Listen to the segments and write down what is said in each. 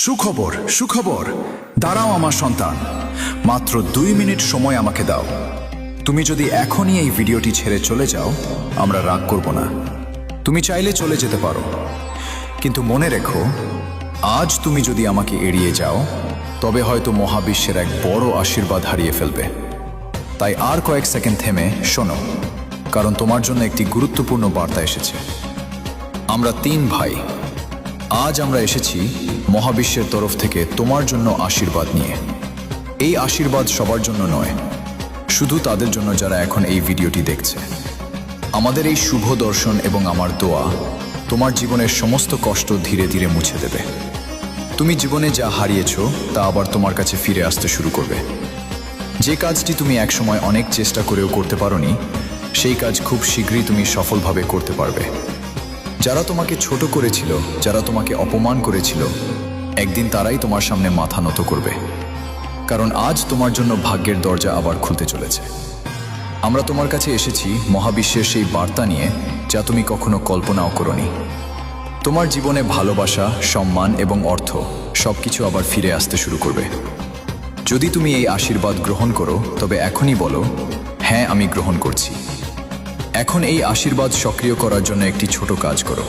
সুখবর সুখবর, দাঁড়াও আমার সন্তান, মাত্র 2 মিনিট সময় আমাকে দাও। তুমি যদি এখনই এই ভিডিওটি ছেড়ে চলে যাও, আমরা রাগ করব না। তুমি চাইলে চলে যেতে পারো, কিন্তু মনে রেখো, আজ তুমি যদি আমাকে এড়িয়ে যাও, তবে হয়তো মহাবিশ্বের এক বড় আশীর্বাদ হারিয়ে ফেলবে। তাই আর কয়েক সেকেন্ড থেমে শোনো, কারণ তোমার জন্য একটি গুরুত্বপূর্ণ বার্তা এসেছে। আমরা 3 ভাই, আজ আমরা এসেছি মহাবিশ্বের তরফ থেকে তোমার জন্য আশীর্বাদ নিয়ে। এই আশীর্বাদ সবার জন্য নয়, শুধু তাদের জন্য যারা এখন এই ভিডিওটি দেখছে। আমাদের এই শুভ দর্শন এবং আমার দোয়া তোমার জীবনের সমস্ত কষ্ট ধীরে ধীরে মুছে দেবে। তুমি জীবনে যা হারিয়েছো তা আবার তোমার কাছে ফিরে আসতে শুরু করবে। যে কাজটি তুমি একসময় অনেক চেষ্টা করেও করতে পারোনি, সেই কাজ খুব শীঘ্রই তুমি সফলভাবে করতে পারবে। যারা তোমাকে ছোট করেছিল, যারা তোমাকে অপমান করেছিল, একদিন তারাই তোমার সামনে মাথা নত করবে, কারণ আজ তোমার জন্য ভাগ্যের দরজা আবার খুলতে চলেছে। আমরা তোমার কাছে এসেছি মহাবিশ্বের সেই বার্তা নিয়ে যা তুমি কখনো কল্পনাও করোনি। তোমার জীবনে ভালোবাসা, সম্মান এবং অর্থ সবকিছু আবার ফিরে আসতে শুরু করবে। যদি তুমি এই আশীর্বাদ গ্রহণ করো, তবে এখনই বলো, হ্যাঁ আমি গ্রহণ করছি। এখন এই আশীর্বাদ সক্রিয় করার জন্য একটি ছোট কাজ করো।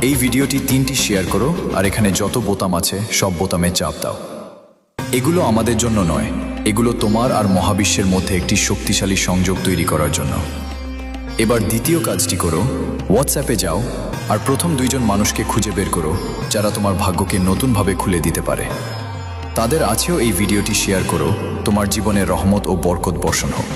এই ভিডিওটি 3টি শেয়ার করো, আর এখানে যত বোতাম আছে সব বোতামে চাপ দাও। এগুলো আমাদের জন্য নয়, এগুলো তোমার আর মহাবিশ্বের মধ্যে একটি শক্তিশালী সংযোগ তৈরি করার জন্য। এবার দ্বিতীয় কাজটি করো, হোয়াটসঅ্যাপে যাও আর প্রথম 2 জন মানুষকে খুঁজে বের করো যারা তোমার ভাগ্যকে নতুনভাবে খুলে দিতে পারে। তাদের আছেও এই ভিডিওটি শেয়ার করো, তোমার জীবনে রহমত ও বরকত বর্ষণ হোক।